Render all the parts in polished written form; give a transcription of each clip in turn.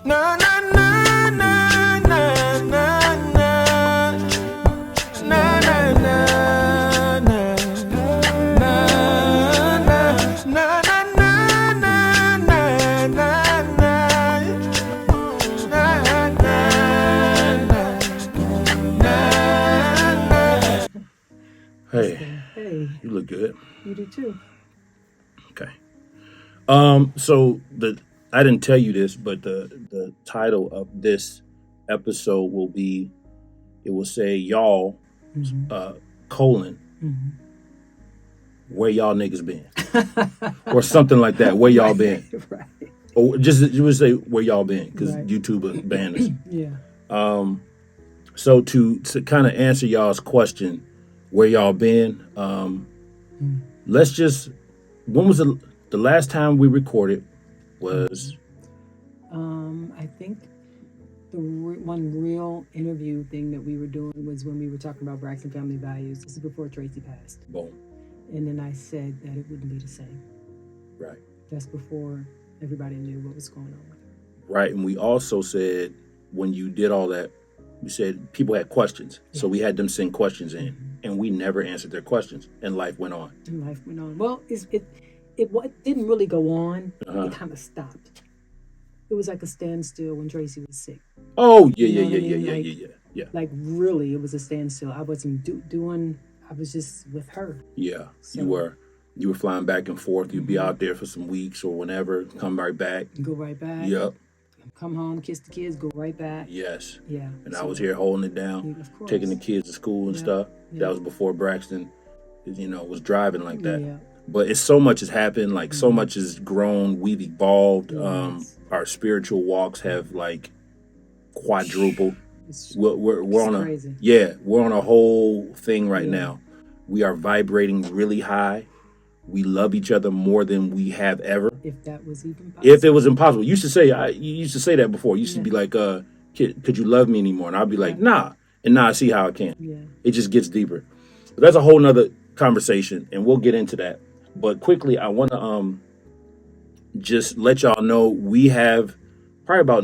Na na na na na na na na na na na na na. Hey, you look good. You do too. Okay. So I didn't tell you this, but the title of this episode it will say Yall, colon, where y'all niggas been, or something like that. Where y'all been? Right. Or you would say where y'all been because YouTube banned us. Yeah. So to kind of answer y'all's question, where y'all been? Let's just. When was the last time we recorded? Was I think the one real interview thing that we were doing was when we were talking about Braxton family values. This is before Tracy passed. Boom. And then I said that it wouldn't be the same. Right. That's before everybody knew what was going on with her. Right, and we also said when you did all that, we said people had questions, so we had them send questions in, and we never answered their questions, and life went on. Well, it didn't really go on. It kind of stopped. It was like a standstill when Tracy was sick. Oh yeah. Like really, it was a standstill. I wasn't doing. I was just with her. Yeah, so, you were flying back and forth. You'd be out there for some weeks or whenever, come right back. Go right back. Yep. Come home, kiss the kids, go right back. Yes. Yeah. And I was here holding it down, taking the kids to school and stuff. Yeah. That was before Braxton, was driving like that. Yeah. But so much has happened. Like so much has grown. We've evolved. Yes. Our spiritual walks have like quadrupled. We're on crazy. We're on a whole thing right now. We are vibrating really high. We love each other more than we have ever. If that was even possible. If it was impossible. You used to say that before. You used to be like, could you love me anymore? And I'd be like, nah. And now I see how I can. Yeah. It just gets deeper. But that's a whole nother conversation, and we'll get into that. But quickly, I want to just let y'all know we have probably about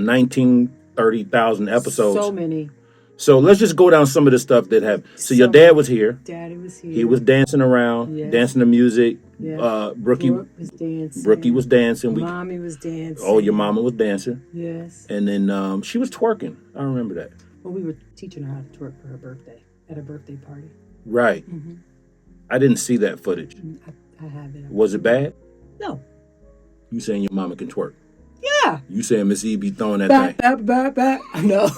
30,000 episodes. So many. So let's just go down some of the stuff that have. So your dad was here. Daddy was here. He was dancing around, dancing to music. Yes. Brookie was dancing. Brookie was dancing. Mommy was dancing. Oh, your mama was dancing. Yes. And then she was twerking. I remember that. Well, we were teaching her how to twerk for her birthday at a birthday party. Right. Mm-hmm. I didn't see that footage. I have it. Was it bad? No. You saying your mama can twerk? Yeah. You saying Miss E be throwing that thing? Back. No.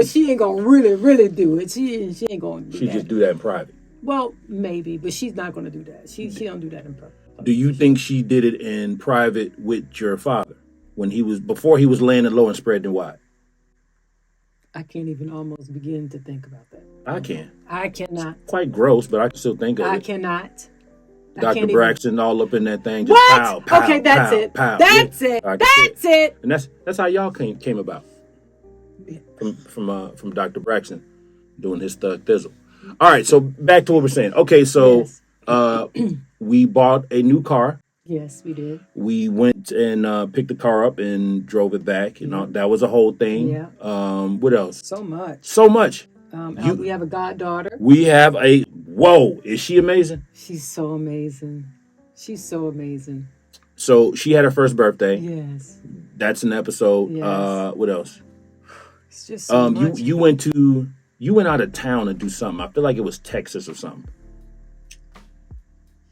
She ain't gonna really do it. She ain't gonna do that. She just do that in private. Well, maybe, but she's not gonna do that. She don't do that in private. Do you think she did it in private with your father before he was laying it low and spreading it wide? I can't even almost begin to think about that. I can. I cannot. It's quite gross, but I can still think of it. I cannot. Dr. Braxton all up in that thing. Just what? Pow, pow, okay, that's pow, it. Pow. That's it. That's it. And that's how y'all came about. From Dr. Braxton doing his thug thizzle. All right, so back to what we're saying. Okay, so we bought a new car. Yes, we did. We went and picked the car up and drove it back. That was a whole thing. Yeah. What else? So much. We have a goddaughter. We have whoa, is she amazing? She's so amazing. So she had her first birthday. Yes. That's an episode. Yes. What else? It's just so much. You went out of town to do something. I feel like it was Texas or something.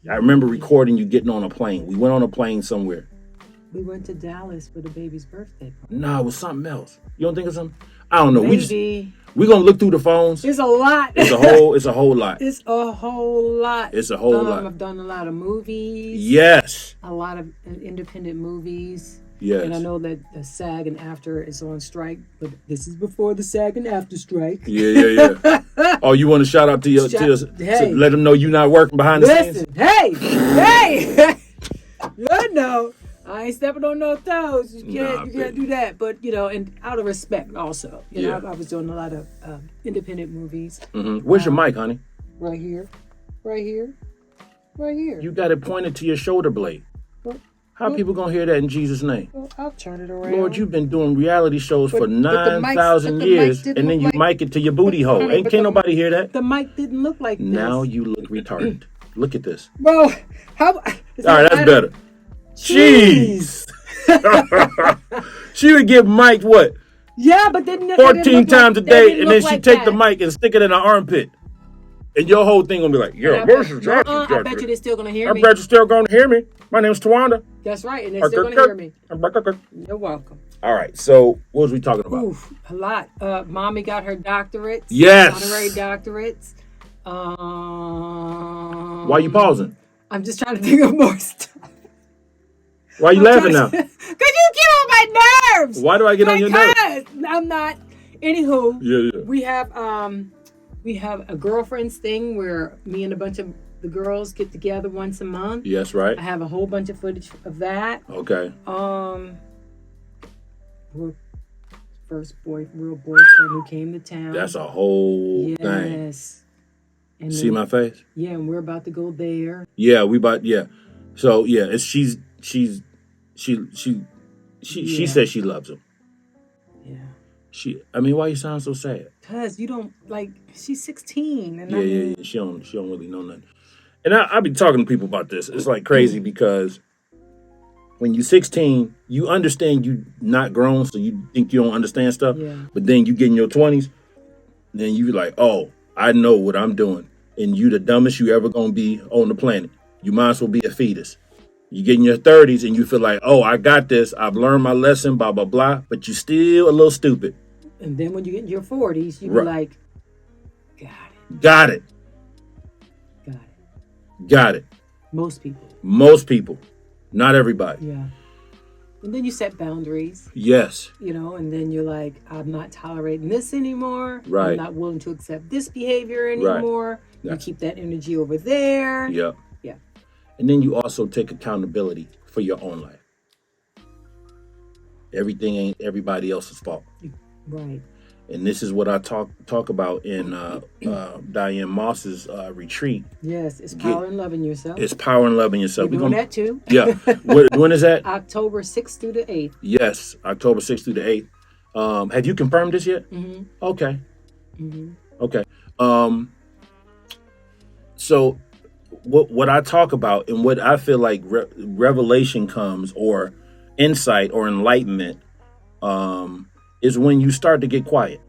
I remember recording you getting on a plane. We went on a plane somewhere. We went to Dallas for the baby's birthday party. No, it was something else. You don't think of something? I don't know. Maybe. We're gonna look through the phones. It's a lot. It's a whole lot. It's a whole lot. It's a whole lot. I've done a lot of movies. Yes. A lot of independent movies. Yes. And I know that the SAG and AFTRA is on strike, but this is before the SAG and AFTRA strike. Yeah. Oh, you want to shout out to your to let them know you're not working behind the scenes? Hey! I ain't stepping on no toes. You can't do that. But and out of respect, also, I was doing a lot of independent movies. Mm-hmm. Where's your mic, honey? Right here. You got it pointed to your shoulder blade. How people gonna hear that in Jesus' name? Well, I'll turn it around. Lord, you've been doing reality shows for the mics- 9,000 but the years, mic didn't and then you look like- mic it to your booty hole. honey, Ain't but can't the- nobody hear that. The mic didn't look like this. Now you look retarded. Look at this. Bro, how? All right, that's better. Jeez. She would get mic'd what? Yeah, but then 14 times a day, and then she take the mic and stick it in her armpit. And your whole thing gonna be like, I bet you they're still gonna hear me. I bet you're still gonna hear me. My name's Towanda. That's right, and they're still gonna hear me. You're welcome. All right, so what was we talking about? Oof, a lot. Mommy got her doctorates. Yes. Honorary doctorates. Why you pausing? I'm just trying to think of more stuff. Why you laughing now? Because you get on my nerves. Why do I get on your nerves? I'm not. Anywho, Yeah. we have a girlfriends thing where me and a bunch of the girls get together once a month. Yes, right. I have a whole bunch of footage of that. Okay. First real boyfriend who came to town. That's a whole thing. Yes. And See my face? Yeah, and we're about to go there. Yeah, So yeah, it's she says she loves him. Yeah. I mean, why you sound so sad? Cause you don't she's 16 and Yeah. She don't really know nothing. And I be talking to people about this. It's like crazy because when you're 16, you understand you not grown, so you think you don't understand stuff. Yeah. But then you get in your 20s, then you like, oh, I know what I'm doing. And you the dumbest you ever gonna be on the planet. You might as well be a fetus. You get in your 30s and you feel like, oh, I got this. I've learned my lesson, blah, blah, blah. But you're still a little stupid. And then when you get in your 40s, you be like, Got it. Most people. Not everybody. Yeah. And then you set boundaries. Yes. And then you're like, I'm not tolerating this anymore. Right. I'm not willing to accept this behavior anymore. Right. Yeah. You keep that energy over there. Yeah. Yeah. And then you also take accountability for your own life. Everything ain't everybody else's fault. Right. And this is what I talk about in Diane Moss's retreat. Yes, it's power in loving yourself. It's power in loving yourself. We're doing that too. Yeah. When is that? October 6th through the 8th. Yes, October 6th through the 8th. Have you confirmed this yet? Mm-hmm. Okay. Mm-hmm. Okay. So what I talk about and what I feel like revelation comes or insight or enlightenment is when you start to get quiet.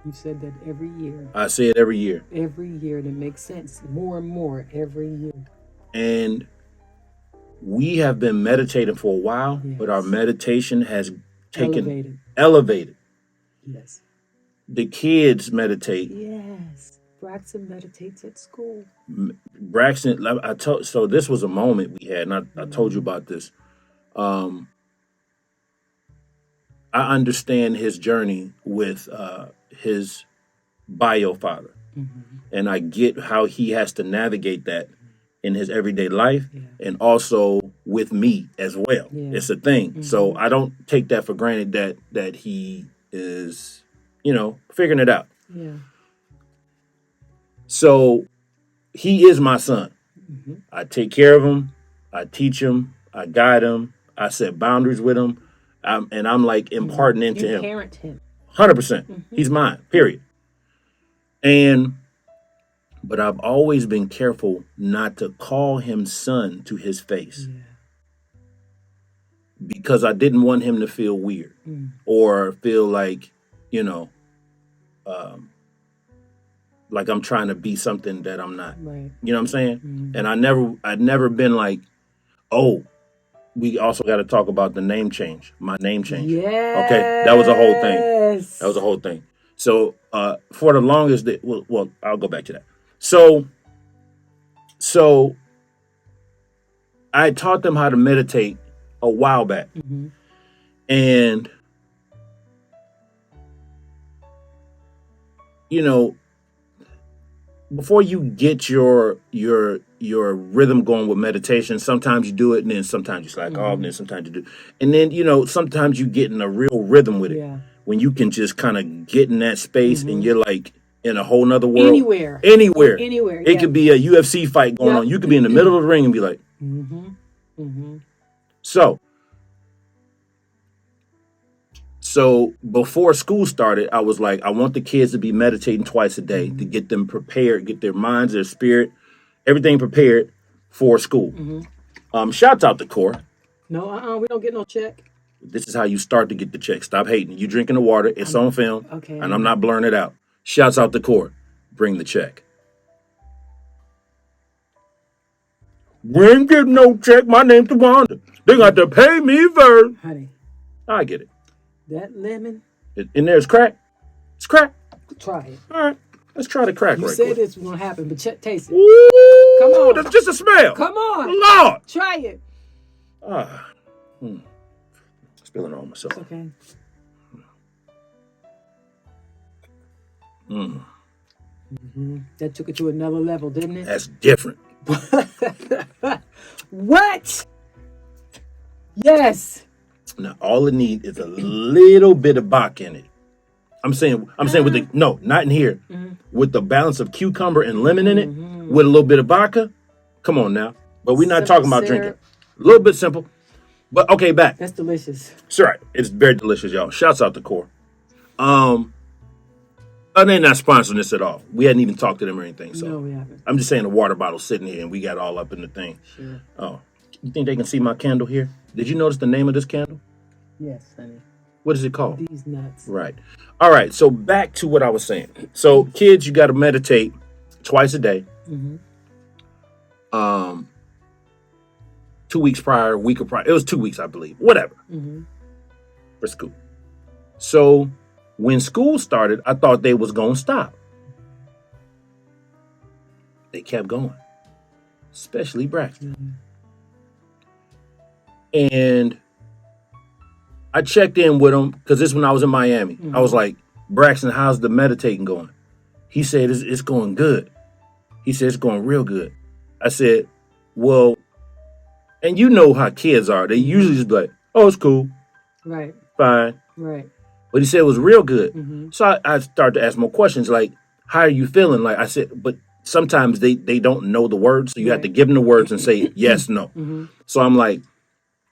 You said that every year. I say it every year. Every year, that makes sense. More and more every year. And we have been meditating for a while, yes. But our meditation has elevated. Yes. The kids meditate. Yes. Braxton meditates at school. Braxton, so this was a moment we had, and I told you about this. I understand his journey with his bio father. Mm-hmm. And I get how he has to navigate that in his everyday life and also with me as well. Yeah. It's a thing. Mm-hmm. So I don't take that for granted that he is, figuring it out. Yeah. So he is my son. Mm-hmm. I take care of him. I teach him. I guide him. I set boundaries with him. I'm like imparting into him. Parent him. 100%. Mm-hmm. He's mine, period. But I've always been careful not to call him son to his face. Yeah. Because I didn't want him to feel weird or feel like, like I'm trying to be something that I'm not. Right. You know what I'm saying? Mm-hmm. And I'd never been like, oh, we also got to talk about the name change, my name change. Yes. Okay, that was a whole thing. So for the longest, well, I'll go back to that. So I taught them how to meditate a while back, and before you get your rhythm going with meditation, sometimes you do it and then sometimes you slack off and then sometimes you do. And then, sometimes you get in a real rhythm with it. Yeah. When you can just kind of get in that space and you're like in a whole nother world. Anywhere. It could be a UFC fight going on. You could be in the middle of the ring and be like, So before school started, I was like, I want the kids to be meditating twice a day to get them prepared, get their minds, their spirit, everything prepared for school. Shouts out to Core. No, we don't get no check. This is how you start to get the check. Stop hating. You drinking the water. It's on film. Okay. And I'm not blurring it out. Shouts out to Core. Bring the check. We ain't getting no check. My name's Towanda. They got to pay me first. Honey. I get it. That lemon. In there's crack. It's crack. Try it. All right. Let's try the crack You right said quick. this was going to happen, but taste it. Ooh, Come on. That's just a smell. Come on. Lord. Try it. Spilling all myself. It's okay. That took it to another level, didn't it? That's different. What? Yes. Now all it needs is a little bit of Bach in it. I'm saying with the not in here. With the balance of cucumber and lemon in it, with a little bit of vodka. Come on now. But we're not talking about drinking. A little bit simple. But okay, back. That's delicious. It's all right. It's very delicious, y'all. Shouts out to Core. They're not sponsoring this at all. We hadn't even talked to them or anything. So No, we haven't. I'm just saying the water bottle's sitting here and we got all up in the thing. Sure. Oh, you think they can see my candle here? Did you notice the name of this candle? Yes, honey. What is it called? These nuts. Right. All right. So back to what I was saying. So kids, you got to meditate twice a day. 2 weeks prior, a week prior. It was 2 weeks, I believe. Whatever. For school. So when school started, I thought they was going to stop. They kept going. Especially Braxton. And I checked in with him because this is when I was in Miami. I was like, Braxton, how's the meditating going? He said, it's going good. He said, it's going real good. I said, well, and you know how kids are. They usually just be like, oh, it's cool. Right. Fine. Right. But he said it was real good. So I started to ask more questions like, how are you feeling? Like I said, but sometimes they don't know the words. So you have to give them the words and say yes, no. So I'm like,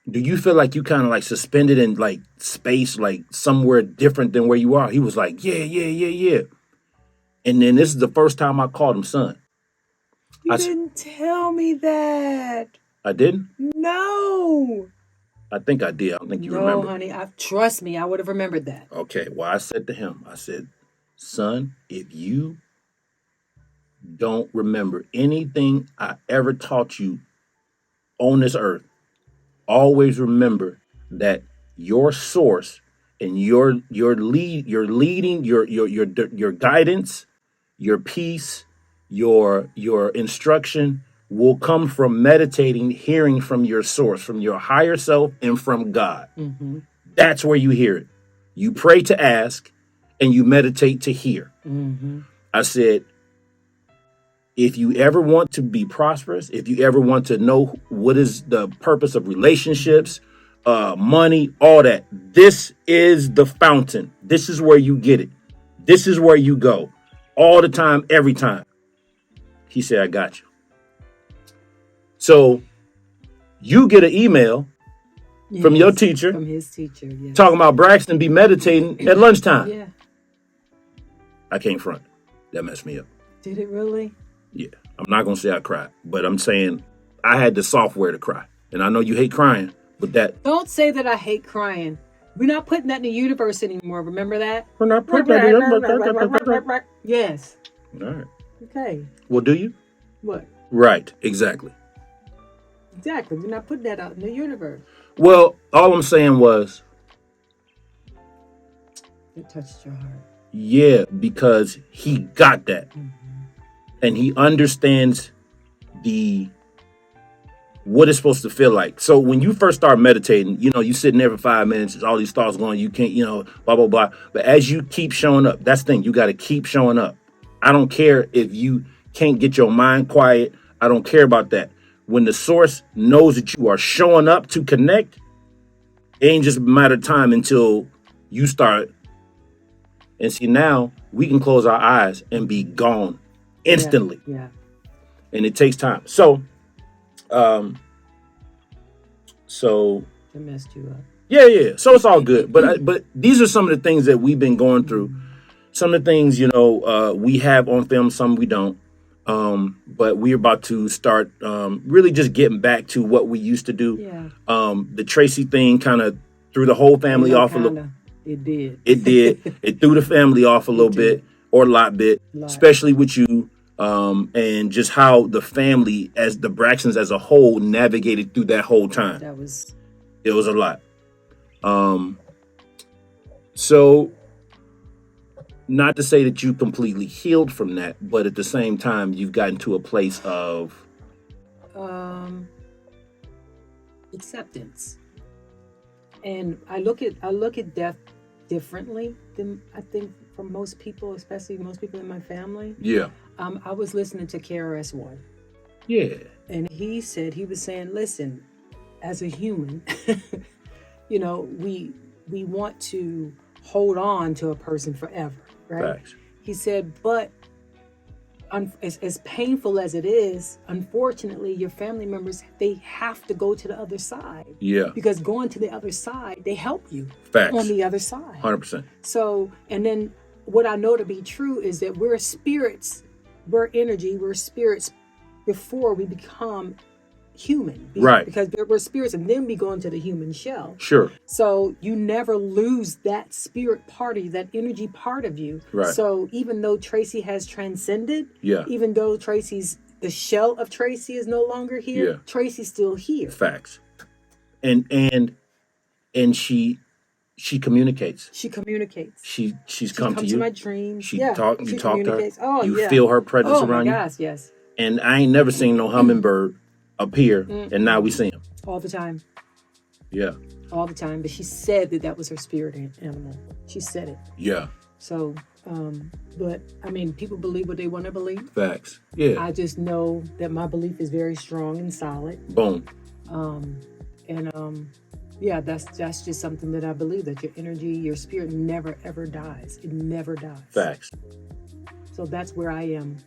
do you feel like you kind of like suspended in like space, like somewhere different than where you are? He was like, yeah. And then this is the first time I called him son. You didn't tell me that. I didn't? No. I think I did. I don't think you remember. No, honey. Trust me, I would have remembered that. Okay. Well, I said to him, I said, son, if you don't remember anything I ever taught you on this earth, always remember that your source and your leading, your guidance, your peace, your instruction will come from meditating, hearing from your source, from your higher self and from God. That's where you hear it. You pray to ask and you meditate to hear. I said, if you ever want to be prosperous, if you ever want to know what is the purpose of relationships, money, all that, this is the fountain. This is where you get it. This is where you go all the time, every time. He said, I got you. So you get an email from your teacher, from his teacher, talking about Braxton be meditating at lunchtime. Yeah. I can't front. That messed me up. Did it really? Yeah. I'm not going to say I cried, but I'm saying I had the software to cry. And I know you hate crying, but that... Don't say that I hate crying. We're not putting that in the universe anymore. Remember that? We're not putting that in the universe. Yes. All right. Okay. Well, do you? What? Right. Exactly. Exactly. We're not putting that out in the universe. Well, all I'm saying was... It touched your heart. Yeah, because he got that. And he understands what it's supposed to feel like. So when you first start meditating, you sitting there for 5 minutes, there's all these thoughts going, you can't, blah, blah, blah. But as you keep showing up, that's the thing, you got to keep showing up. I don't care if you can't get your mind quiet. I don't care about that. When the source knows that you are showing up to connect, it ain't just a matter of time until you start. And see, now we can close our eyes and be gone instantly. Yeah. And it takes time. So So It messed you up. yeah. So it's all good. But these are some of the things that we've been going through. Some of the things, we have on film, some we don't. But we're about to start really just getting back to what we used to do. Yeah. The Tracy thing kind of threw the whole family off a little. It did. It did. It threw the family off a little bit, or a lot bit, especially with you. And just how the family, as the Braxtons as a whole, navigated through that whole time. It was a lot. So not to say that you completely healed from that, but at the same time, you've gotten to a place of acceptance. And I look at death differently than I think for most people, especially most people in my family. Yeah. I was listening to KRS-One. Yeah. And he was saying, listen, as a human, we want to hold on to a person forever, right? Facts. He said, but as painful as it is, unfortunately, your family members, they have to go to the other side. Yeah. Because going to the other side, they help you. Facts. On the other side. 100%. So, and then what I know to be true is that we're spirits, we're energy, we're spirits before we become human. Right. Because we're spirits and then we go into the human shell. Sure. So you never lose that spirit part of you, that energy part of you. Right. So even though Tracy has transcended, even though the shell of Tracy is no longer here, Tracy's still here. Facts. And she communicates. She communicates. She's come to you. To my dreams. You talk to her. Oh, you feel her presence around you. Oh my gosh, yes. And I ain't never seen no hummingbird appear, and now we see him. All the time. Yeah. All the time. But she said that was her spirit animal. She said it. Yeah. So, but I mean, people believe what they want to believe. Facts. Yeah. I just know that my belief is very strong and solid. Boom. Yeah, that's just something that I believe, that your energy, your spirit never ever dies. It never dies. Facts. So that's where I am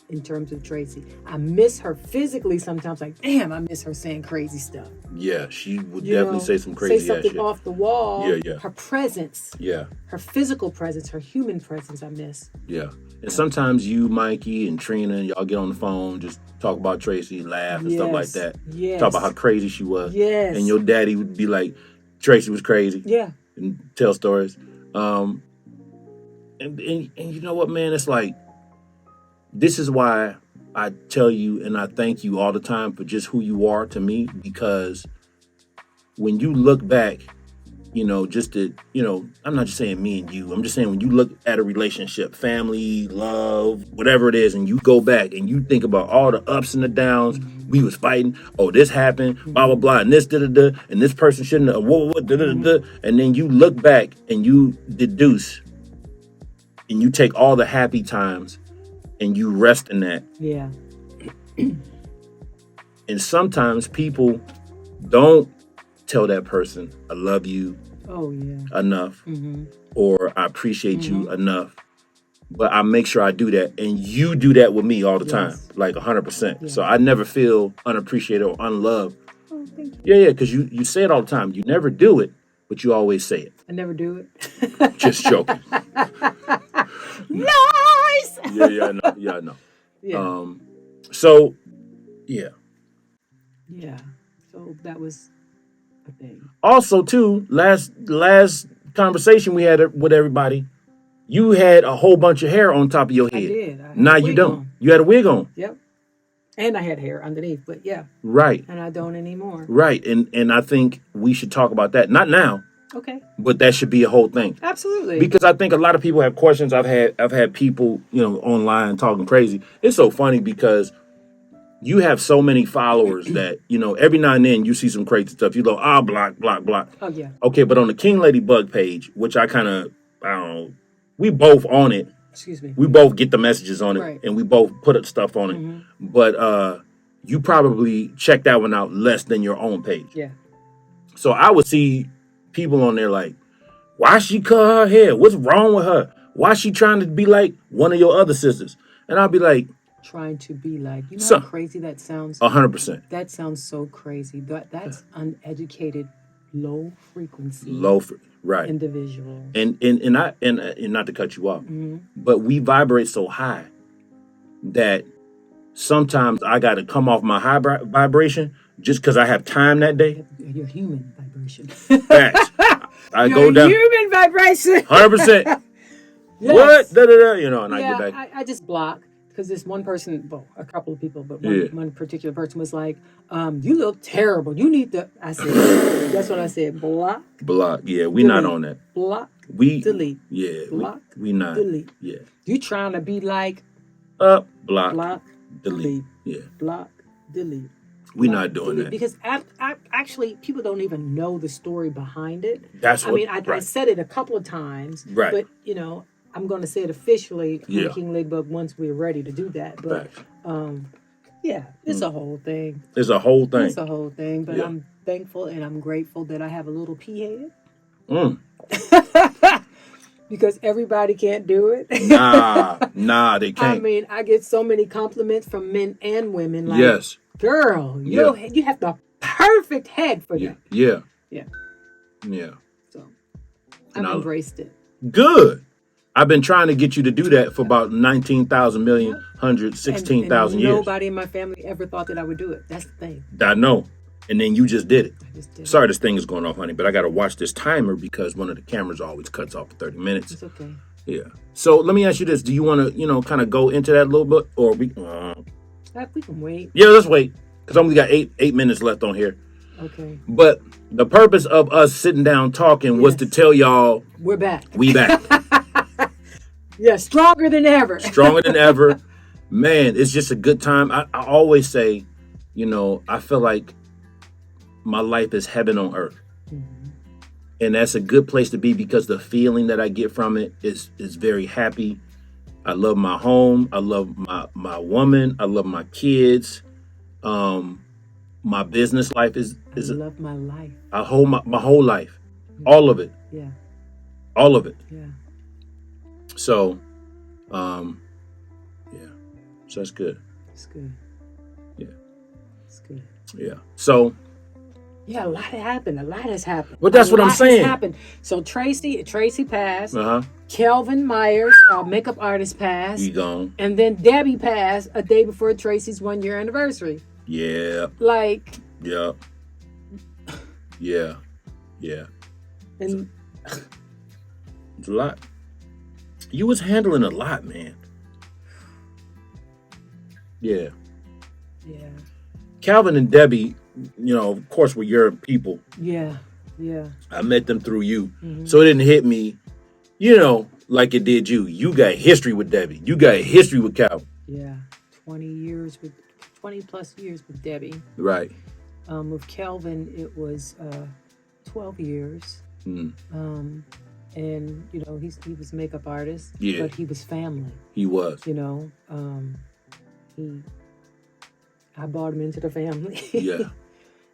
in terms of Tracy. I miss her physically sometimes, like, damn, I miss her saying crazy stuff. Yeah, she would definitely say some crazy say something shit. off the wall. Yeah. Her presence. Yeah. Her physical presence, her human presence, I miss. Yeah. And sometimes you, Mikey, and Trina, and y'all get on the phone, just talk about Tracy, laugh and stuff like that. Yes. Talk about how crazy she was. Yes. And your daddy would be like, Tracy was crazy. Yeah. And tell stories. And you know what, man? It's like, this is why I tell you and I thank you all the time for just who you are to me, because when you look back, I'm not just saying me and you, I'm just saying when you look at a relationship, family, love, whatever it is, and you go back and you think about all the ups and the downs, we was fighting, oh, this happened, blah, blah, blah, and this, da-da-da, and this person shouldn't have, da-da-da-da, and then you look back and you deduce and you take all the happy times and you rest in that. Yeah. And sometimes people don't tell that person, I love you enough, or I appreciate you enough. But I make sure I do that. And you do that with me all the time, like 100%. Yeah. So I never feel unappreciated or unloved. Oh, thank you. Yeah, because you say it all the time. You never do it, but you always say it. I never do it. Just joking. Nice! Yeah, I know. Yeah. So, yeah. Yeah. So that was a thing. Also, too, last conversation we had with everybody, you had a whole bunch of hair on top of your head. I did. Now you don't. On. You had a wig on. Yep. And I had hair underneath, but yeah. Right. And I don't anymore. Right. And I think we should talk about that. Not now. Okay. But that should be a whole thing. Absolutely. Because I think a lot of people have questions. I've had people, online talking crazy. It's so funny because you have so many followers that, every now and then you see some crazy stuff. You go, block. Oh, yeah. Okay, but on the King Lady Bug page, which I don't know, we both on it. Excuse me. We both get the messages on it, right. And we both put up stuff on it. But you probably check that one out less than your own page. Yeah. So I would see people on there like, why she cut her hair? What's wrong with her? Why she trying to be like one of your other sisters? And I'll be like, trying to be like. You know So, how crazy that sounds? 100%. That sounds so crazy. That's uneducated, low frequency Right. individual. And not to cut you off, Mm-hmm. but we vibrate so high that sometimes I got to come off my high vibration just because I have time that day. Your human vibration. Facts. I Your go down human vibration. 100%. Yes. What? Da, da, da, you know, and I get back. I just block because this one person, well, a couple of people, but Yeah. one particular person was like, "You look terrible. You need to." I said, "That's what I said. Block, Block. Yeah, we delete. not on that. Block, We delete. Yeah, Block, we not. delete. Yeah. You trying to be like Block, block, delete. Yeah. block, delete. We Block, not doing delete. that. Because actually, people don't even know the story behind it. That's what. I mean, I said it a couple of times, Right. but you know, I'm going to say it officially Yeah. on King Ladybug once we're ready to do that. But yeah, it's a whole thing. It's a whole thing. It's a whole thing. But Yeah. I'm thankful and I'm grateful that I have a little pea head. Because everybody can't do it. Nah, they can't. I mean, I get so many compliments from men and women. Like, Yes. girl, Yeah. you have the perfect head for Yeah. that. Yeah. Yeah. Yeah. So And I've embraced it. Good. I've been trying to get you to do that for about 19,000 million, 116,000 years. Nobody in my family ever thought that I would do it. That's the thing. I know. And then you just did it. I just did Sorry, this thing is going off, honey, but I got to watch this timer because one of the cameras always cuts off at 30 minutes. It's okay. Yeah. So let me ask you this. Do you want to, kind of go into that a little bit? Or we can wait. Yeah, let's wait. Because I only got eight minutes left on here. Okay. But the purpose of us sitting down talking was to tell y'all we're back. We back. Yeah, stronger than ever. Stronger than ever. Man, it's just a good time. I always say, I feel like my life is heaven on earth. Mm-hmm. And that's a good place to be because the feeling that I get from it is very happy. I love my home. I love my woman. I love my kids. My business life is I love my life. I hold my whole life. All of it. Yeah. All of it. Yeah. So, so that's good. It's good. Yeah. It's good. Yeah. So. Yeah, a lot happened. A lot has happened. But that's what I'm saying. Happened. So Tracy passed. Uh-huh. Kelvin Myers, our makeup artist, passed. He gone. And then Debbie passed a day before Tracy's 1-year anniversary. Yeah. Like. Yeah. Yeah. Yeah. And it's a lot. You was handling a lot, man. Yeah. Yeah. Calvin and Debbie, of course, were your people. Yeah. Yeah. I met them through you. Mm-hmm. So it didn't hit me, like it did you. You got history with Debbie. You got history with Calvin. Yeah. 20 plus years with Debbie. Right. With Kelvin, it was 12 years. Mm. And he was a makeup artist, yeah. But he was family. He was. I brought him into the family. Yeah.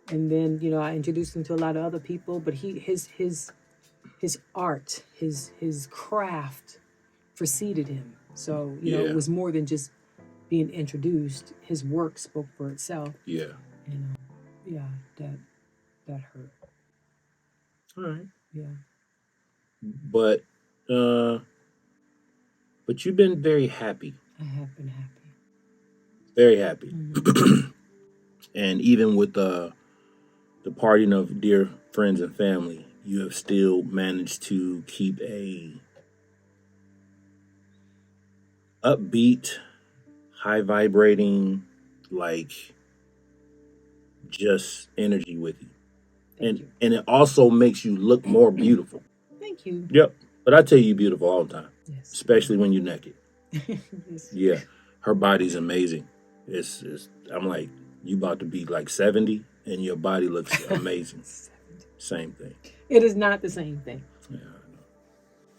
And then, I introduced him to a lot of other people, but his art, his craft preceded him. So, it was more than just being introduced. His work spoke for itself. Yeah. That hurt. All right. Yeah. But you've been very happy. I have been happy. Very happy. Mm-hmm. And even with the parting of dear friends and family, you have still managed to keep a upbeat, high vibrating, just energy with you. And it also makes you look more beautiful. Thank you. Yep. But I tell you, you're beautiful all the time. Yes. Especially when you're naked. Yes. Yeah. Her body's amazing. It's I'm like, you about to be like 70 and your body looks amazing. Same thing. It is not the same thing. Yeah, I know.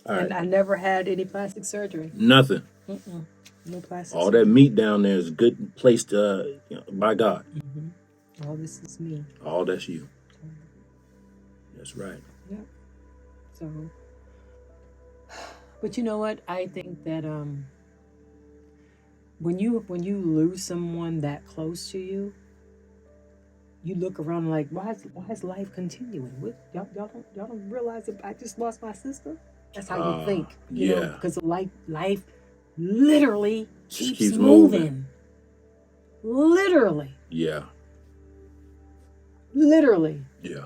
All right. And I never had any plastic surgery. Nothing. No plastic all surgery. That meat down there is good placed by God. Mm-hmm. All this is me. All that's you. That's right. Yep. So, but you know what? I think that when you lose someone that close to you, you look around like, why is life continuing? What, y'all don't realize that I just lost my sister? That's how you think, you know, because life literally keeps moving. Literally. Yeah. Literally. Yeah.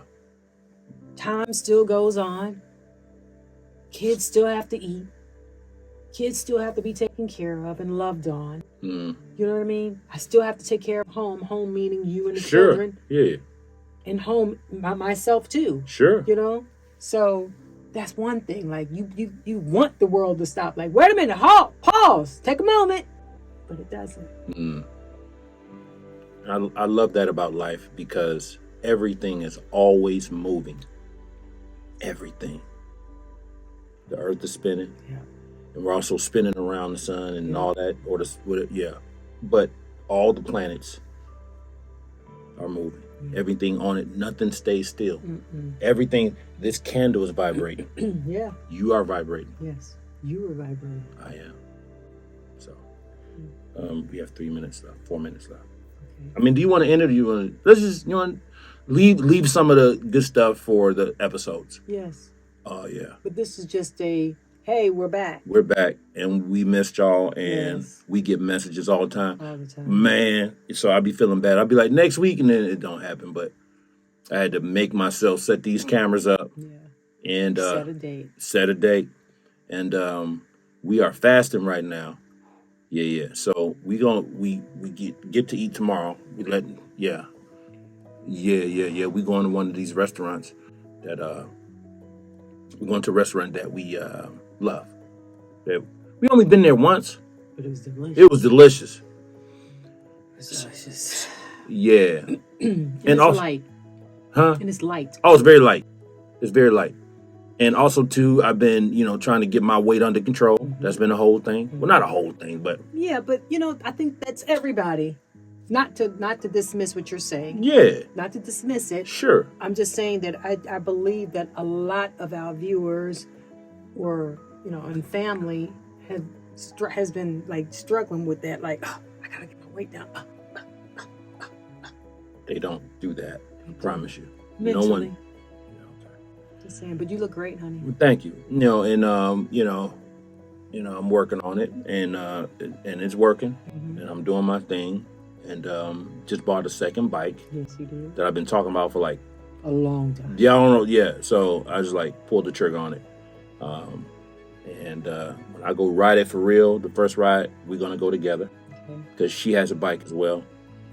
Time still goes on. Kids still have to eat. Kids still have to be taken care of and loved on. Mm. You know what I mean? I still have to take care of home. Home meaning you and the sure. children. Yeah. And home myself too. Sure. You know? So that's one thing. Like you want the world to stop. Like, wait a minute, halt, pause, take a moment. But it doesn't. Mm. I love that about life because everything is always moving. Everything. The earth is spinning. Yeah. And we're also spinning around the sun and all that. But all the planets are moving. Yeah. Everything on it, nothing stays still. Mm-mm. Everything, this candle is vibrating. Yeah. You are vibrating. Yes. You are vibrating. I am. So, we have 4 minutes left. Okay. I mean, do you want to end it? Or you want to leave some of the good stuff for the episodes? Yes. Oh, yeah. But this is just hey, we're back. We're back, and we missed y'all, and we get messages all the time. All the time. Man, so I'd be feeling bad. I'd be like, next week, and then it don't happen. But I had to make myself set these cameras up. Yeah. And set a date. And we are fasting right now. Yeah. So we get to eat tomorrow. We going to one of these restaurants that we're going to a restaurant that we love. We only been there once. But it was delicious. It was delicious. Delicious. Yeah. and it's also, light. Huh? And it's light. Oh, it's very light. It's very light. And also, too, I've been, trying to get my weight under control. Mm-hmm. That's been a whole thing. Mm-hmm. Well, not a whole thing, but... Yeah, but, I think that's everybody. Not to dismiss what you're saying. Yeah. Not to dismiss it. Sure. I'm just saying that I believe that a lot of our viewers or, and family has been, like, struggling with that. Like, I got to get my weight down. They don't do that. I promise you. Mentally. No one... Just saying, but you look great, honey. Well, thank you. I'm working on it, and it's working, mm-hmm. and I'm doing my thing, and just bought a second bike. Yes, you did. That I've been talking about for like a long time. Yeah, I don't know. Yeah, so I just like pulled the trigger on it, and when I go ride it for real, the first ride we're gonna go together, because she has a bike as well.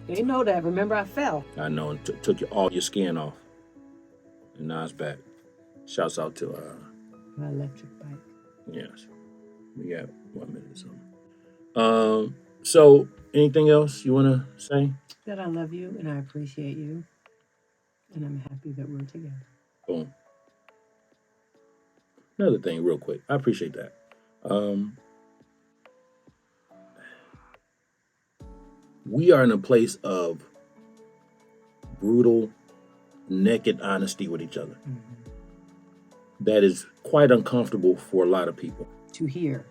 They know that. Remember, I fell. I know, and took all your skin off, and now it's back. Shouts out to my electric bike. Yes. We got 1 minute or something. So anything else you want to say? That I love you and I appreciate you. And I'm happy that we're together. Boom. Another thing real quick. I appreciate that. We are in a place of brutal, naked honesty with each other. Mm-hmm. That is quite uncomfortable for a lot of people. To hear.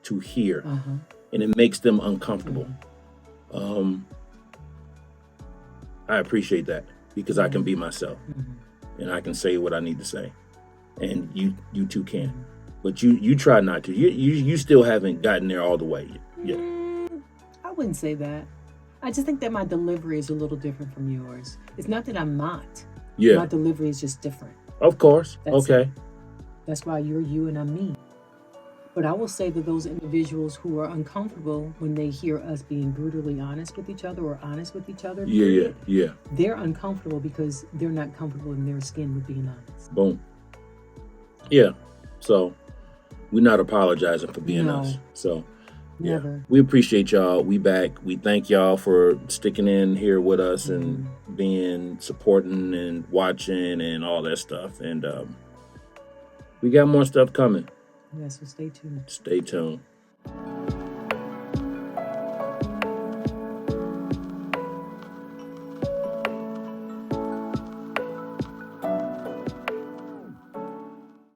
Uh-huh. And it makes them uncomfortable. Mm-hmm. I appreciate that because I can be myself. Mm-hmm. And I can say what I need to say. And you too can. Mm-hmm. But you try not to. You still haven't gotten there all the way yet. I wouldn't say that. I just think that my delivery is a little different from yours. It's not that I'm not. Yeah. My delivery is just different. Of course. That's okay. It. That's why you're you and I'm me. But I will say that those individuals who are uncomfortable when they hear us being brutally honest with each other or honest with each other, yeah, they're uncomfortable because they're not comfortable in their skin with being honest. Boom. Yeah. So we're not apologizing for being us. So never. Yeah. We appreciate y'all. We back. We thank y'all for sticking in here with us and being supporting and watching and all that stuff. And we got more stuff coming. Yeah, so stay tuned. Stay tuned.